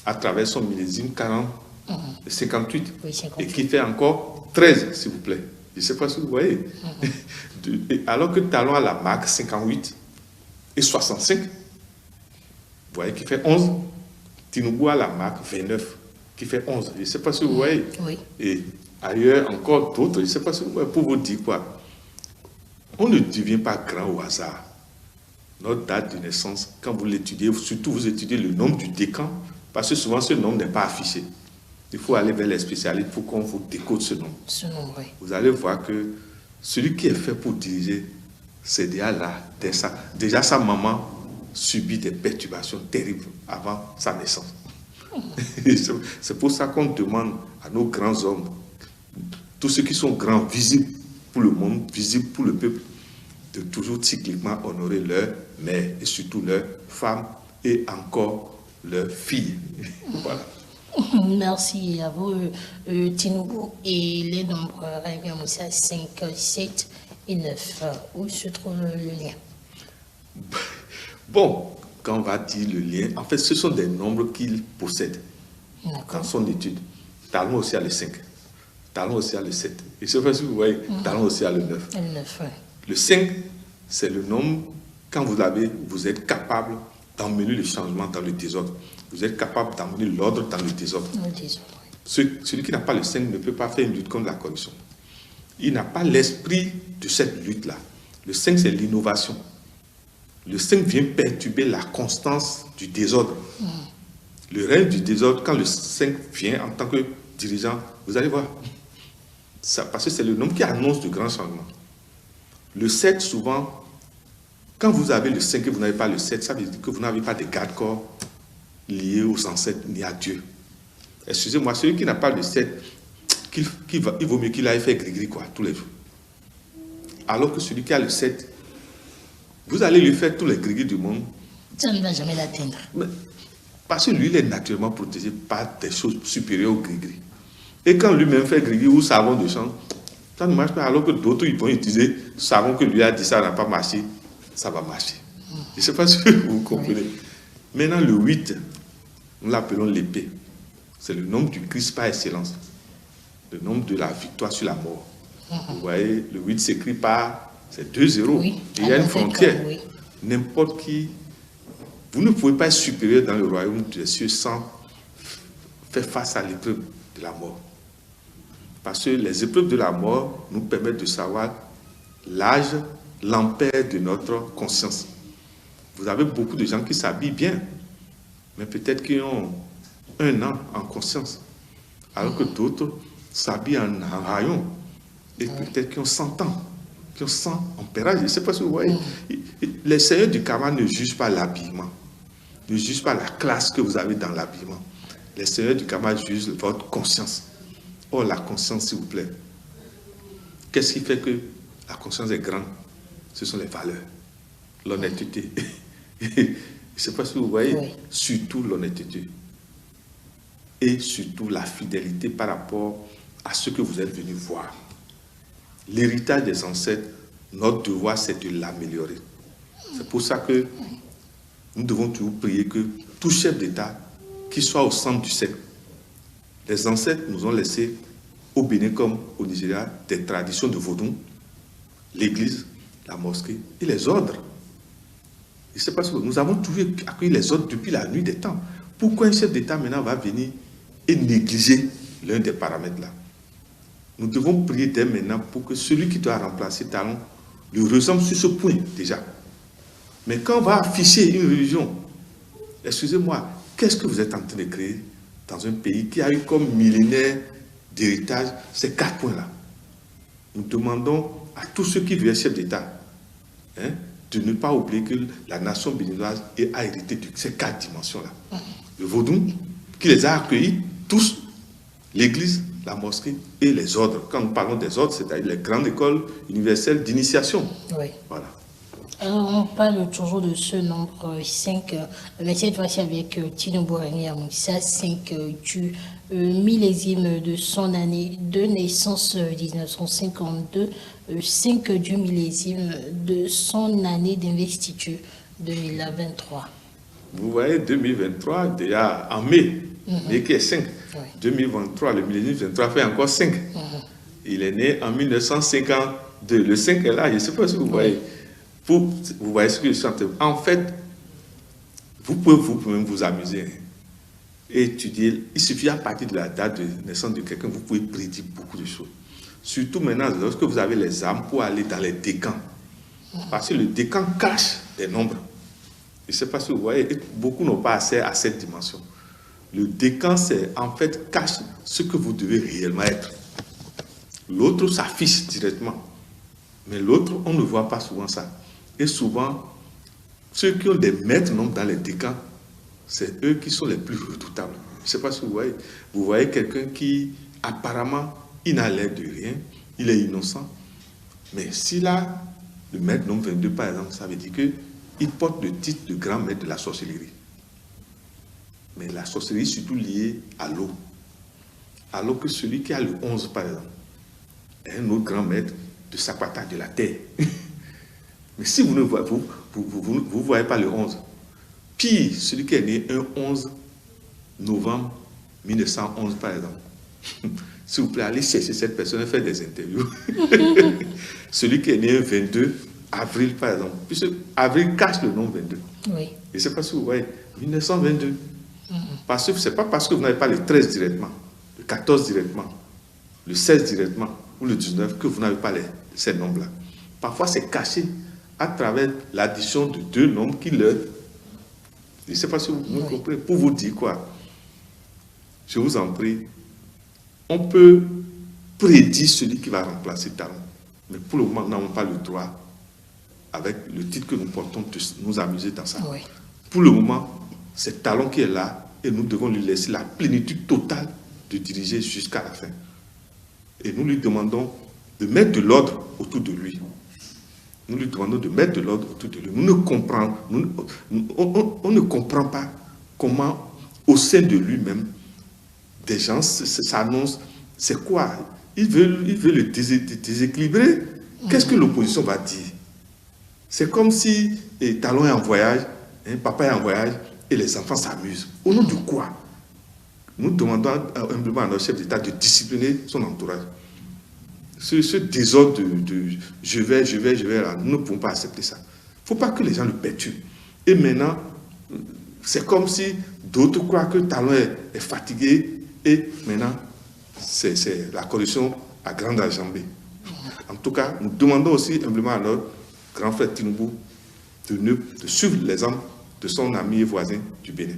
à travers son millésime 58, et qui fait encore 13, s'il vous plaît. Je ne sais pas si vous voyez. Alors que Talon a la marque 58 et 65, vous voyez, qui fait 11. Tinubu a la marque 29, qui fait 11. Je ne sais pas si vous voyez. Et ailleurs, encore d'autres, je ne sais pas si vous voyez, pour vous dire quoi. On ne devient pas grand au hasard. Notre date de naissance, quand vous l'étudiez, surtout vous étudiez le nombre du décan, parce que souvent ce nombre n'est pas affiché. Il faut aller vers les spécialistes pour qu'on vous décode ce nombre. Vous allez voir que celui qui est fait pour diriger, c'est déjà là. Déjà sa maman subit des perturbations terribles avant sa naissance. C'est pour ça qu'on demande à nos grands hommes, tous ceux qui sont grands, visibles pour le monde, visibles pour le peuple, de toujours cycliquement honorer leurs mères et surtout leurs femmes et encore leurs filles. Voilà. Merci à vous, Tinubu. Et les nombres Rabia Moussa 5, 7 et 9. Où se trouve le lien? Bon, quand on va dire le lien, en fait, ce sont des nombres qu'il possède dans son étude. Talon aussi à le 5, Talon aussi à le 7. Et ce fait, si vous voyez, Talon aussi à le 9. Le 9, oui. Le 5, c'est le nombre, quand vous êtes capable d'emmener le changement dans le désordre. Vous êtes capable d'emmener l'ordre dans le désordre. Celui qui n'a pas le 5 ne peut pas faire une lutte contre la corruption. Il n'a pas l'esprit de cette lutte-là. Le 5, c'est l'innovation. Le 5 vient perturber la constance du désordre. Le règne du désordre, quand le 5 vient en tant que dirigeant, vous allez voir. Ça, parce que c'est le nombre qui annonce de grands changements. Le 7, souvent, quand vous avez le 5 et vous n'avez pas le 7, ça veut dire que vous n'avez pas de garde-corps liés aux ancêtres ni à Dieu. Excusez-moi, celui qui n'a pas le 7, il vaut mieux qu'il aille faire gris-gris tous les jours. Alors que celui qui a le 7, vous allez lui faire tous les gris-gris du monde. Ça ne va jamais l'atteindre. Parce que lui, il est naturellement protégé par des choses supérieures au gris-gris. Et quand lui-même fait gris-gris ou savon de champ, ça ne marche pas. Alors que d'autres, ils vont utiliser savon que lui a dit ça n'a pas marché, ça va marcher. Je ne sais pas si vous comprenez. Oui. Maintenant, le 8, nous l'appelons l'épée. C'est le nombre du Christ par excellence. Le nombre de la victoire sur la mort. Vous voyez, le 8 s'écrit par, c'est 2-0. Oui, il y a une frontière. Oui. N'importe qui, vous ne pouvez pas être supérieur dans le royaume des cieux sans faire face à l'épreuve de la mort. Parce que les épreuves de la mort nous permettent de savoir l'âge, l'ampère de notre conscience. Vous avez beaucoup de gens qui s'habillent bien, mais peut-être qu'ils ont 1 an en conscience, alors que d'autres s'habillent en rayon, et peut-être qu'ils ont 100 ans, qui ont 100 ampérages. Je ne sais pas si vous voyez. Les seigneurs du karma ne jugent pas l'habillement, ne jugent pas la classe que vous avez dans l'habillement. Les seigneurs du karma jugent votre conscience. Oh, la conscience, s'il vous plaît. Qu'est-ce qui fait que la conscience est grande? Ce sont les valeurs, l'honnêteté. Je ne sais pas si vous voyez, oui. Surtout l'honnêteté. Et surtout la fidélité par rapport à ce que vous êtes venu voir. L'héritage des ancêtres, notre devoir, c'est de l'améliorer. C'est pour ça que nous devons toujours prier que tout chef d'État, qui soit au centre du siècle, les ancêtres nous ont laissé au Bénin comme au Nigeria des traditions de Vodou, l'église, la mosquée et les ordres. Je ne sais pas si nous avons toujours accueilli les ordres depuis la nuit des temps. Pourquoi un chef d'État maintenant va venir et négliger l'un des paramètres là? Nous devons prier dès maintenant pour que celui qui doit remplacer Talon le ressemble sur ce point déjà. Mais quand on va afficher une religion, excusez-moi, qu'est-ce que vous êtes en train de créer dans un pays qui a eu comme millénaire d'héritage ces 4 points-là? Nous demandons à tous ceux qui veulent être chefs d'État de ne pas oublier que la nation béninoise a hérité de ces 4 dimensions-là. Le Vodou, qui les a accueillis tous, l'église, la mosquée et les ordres. Quand nous parlons des ordres, c'est-à-dire les grandes écoles universelles d'initiation. Oui. Voilà. Alors, on parle toujours de ce nombre 5, mais cette fois-ci avec Tinubu Rabia Moussa, 5 du millésime de son année de naissance 1952, 5 du millésime de son année d'investiture 2023. Vous voyez, 2023, déjà en mai, mai qui est 5. Oui. 2023, le millésime 23 fait encore 5. Il est né en 1952. Le 5 est là, je ne sais pas si vous voyez. Vous voyez ce que je suis en train de dire. En fait, vous pouvez même vous amuser et étudier. Il suffit à partir de la date de naissance de quelqu'un, vous pouvez prédire beaucoup de choses. Surtout maintenant, lorsque vous avez les âmes pour aller dans les décans. Parce que le décan cache des nombres. Je ne sais pas si vous voyez, beaucoup n'ont pas accès à cette dimension. Le décan, c'est en fait cache ce que vous devez réellement être. L'autre s'affiche directement. Mais l'autre, on ne voit pas souvent ça. Et souvent, ceux qui ont des maîtres nombres dans les décans c'est eux qui sont les plus redoutables. Je ne sais pas si vous voyez quelqu'un qui, apparemment, il n'a l'air de rien, il est innocent, mais s'il a le maître nombre 22, par exemple, ça veut dire qu'il porte le titre de grand maître de la sorcellerie. Mais la sorcellerie surtout liée à l'eau. Alors que celui qui a le 11, par exemple, est un autre grand maître de Sapata, de la terre. Mais si vous ne voyez, vous voyez pas le 11, pire, celui qui est né un 11 novembre 1911, par exemple. S'il vous plaît, allez chercher cette personne et faire des interviews. Celui qui est né un 22 avril, par exemple. Puisque avril cache le nom 22. Oui. Je ne sais pas si vous voyez, 1922. Parce que ce n'est pas parce que vous n'avez pas le 13 directement, le 14 directement, le 16 directement ou le 19 que vous n'avez pas ces nombres-là. Parfois, c'est caché à travers l'addition de deux nombres qui leur... Je ne sais pas si vous me comprenez. Pour vous dire quoi, je vous en prie, on peut prédire celui qui va remplacer Talon. Mais pour le moment, nous n'avons pas le droit, avec le titre que nous portons, de nous amuser dans ça. Oui. Pour le moment, c'est Talon qui est là et nous devons lui laisser la plénitude totale de diriger jusqu'à la fin. Et nous lui demandons de mettre de l'ordre autour de lui. Nous lui demandons de mettre de l'ordre autour de lui. On ne comprend pas comment, au sein de lui-même, des gens s'annoncent. C'est quoi? Il veut le déséquilibrer. Qu'est-ce que l'opposition va dire? C'est comme si Talon est en voyage, papa est en voyage, et les enfants s'amusent. Au nom de quoi? Nous demandons humblement à notre chef d'État de discipliner son entourage. Ce désordre de je vais là, nous ne pouvons pas accepter ça. Il ne faut pas que les gens le perturbent. Et maintenant, c'est comme si d'autres croient que Talon est fatigué et maintenant, c'est la corruption à grande enjambée. En tout cas, nous demandons aussi humblement à notre grand frère Tinubu de suivre l'exemple de son ami et voisin du Bénin.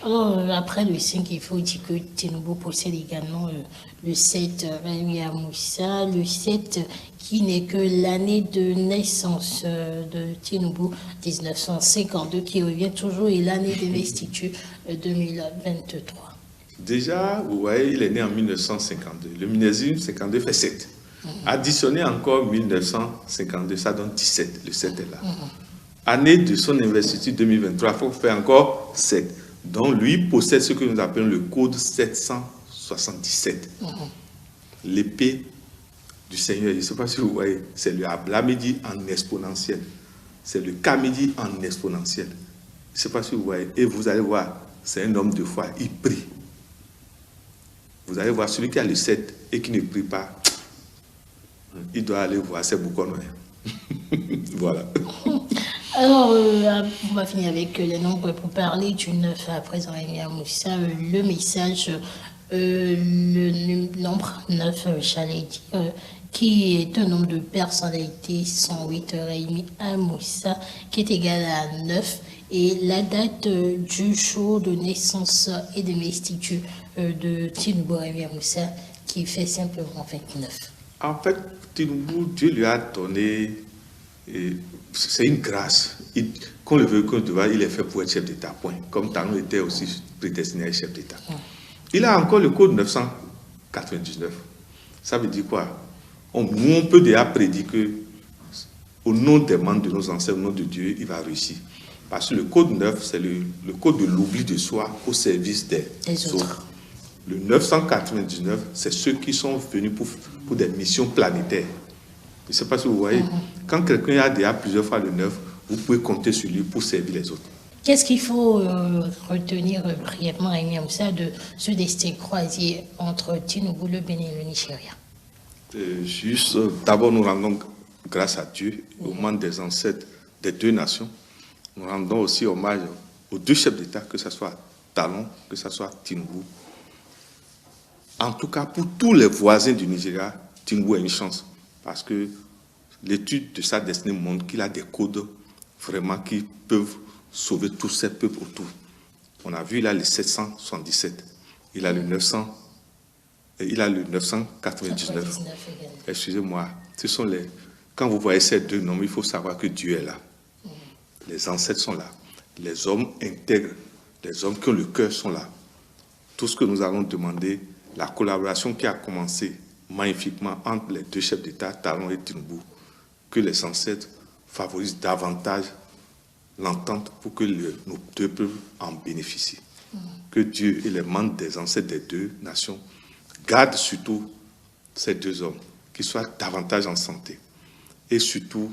Alors, après le 5, il faut dire que Tinubu possède également le 7, Rémi Moussa, le 7 qui n'est que l'année de naissance de Tinubu, 1952, qui revient toujours, et l'année d'investiture 2023. Déjà, vous voyez, il est né en 1952. Le millésime 52 fait 7. Additionner encore 1952, ça donne 17. Le 7 est là. Année de son investiture 2023, il faut faire encore 7. Donc, lui possède ce que nous appelons le code 777. L'épée du Seigneur, je ne sais pas si vous voyez, c'est le Ablamidi en exponentiel. C'est le Kamidi en exponentiel. Je ne sais pas si vous voyez. Et vous allez voir, c'est un homme de foi, il prie. Vous allez voir, celui qui a le 7 et qui ne prie pas, il doit aller voir ses boucons. Voilà. Alors, on va finir avec les nombres pour parler du 9 à présent, Rémi Moussa. Le message, le nombre 9, j'allais dire, qui est un nombre de personnalités, 108, Rémi Moussa, qui est égal à 9. Et la date du jour de naissance et de investiture de Tinubu Rémi Moussa, qui fait simplement 29. En fait, Tinubu, Dieu lui a donné, c'est une grâce. Qu'on le veut, qu'on le veuille, il est fait pour être chef d'État, point. Comme Talon était aussi prédestiné à être chef d'État. Il a encore le code 999. Ça veut dire quoi? Nous, on peut déjà prédire que, au nom des membres de nos ancêtres, au nom de Dieu, il va réussir. Parce que le code 9, c'est le code de l'oubli de soi au service des autres. Le 999, c'est ceux qui sont venus pour des missions planétaires. Je ne sais pas si vous voyez. Quand quelqu'un a déjà plusieurs fois le 9, vous pouvez compter sur lui pour servir les autres. Qu'est-ce qu'il faut retenir brièvement, Rémi Moussa, de ce destin croisé entre Tinubu, le Bénin et le Nigeria? Juste, d'abord, nous rendons grâce à Dieu, au membres des ancêtres des deux nations. Nous rendons aussi hommage aux deux chefs d'État, que ce soit Talon, que ce soit Tinubu. En tout cas, pour tous les voisins du Nigeria, Tinubu a une chance. Parce que l'étude de sa destinée montre qu'il a des codes vraiment qui peuvent sauver tous ces peuples autour. On a vu, il a le 777, il a le 900, il a le 999. Excusez-moi, ce sont les... Quand vous voyez ces deux noms, il faut savoir que Dieu est là. Les ancêtres sont là. les hommes intègres, les hommes qui ont le cœur sont là. Tout ce que nous allons demander, la collaboration qui a commencé magnifiquement entre les deux chefs d'État, Talon et Tinubu, que les ancêtres favorisent davantage l'entente pour que nos deux peuples en bénéficient. Que Dieu et les membres des ancêtres des deux nations gardent surtout ces deux hommes, qu'ils soient davantage en santé. Et surtout,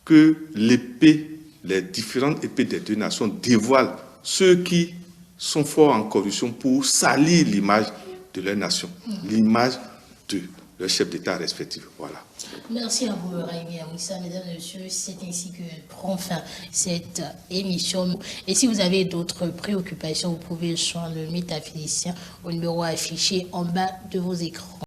que l'épée, les différentes épées des deux nations dévoilent ceux qui sont forts en corruption pour salir l'image de leur nation, l'image de leur chef d'État respectif. Voilà. Merci à vous, Raimi Amoussa. Mesdames et messieurs, c'est ainsi que prend fin cette émission. Et si vous avez d'autres préoccupations, vous pouvez joindre le métaphysicien au numéro affiché en bas de vos écrans.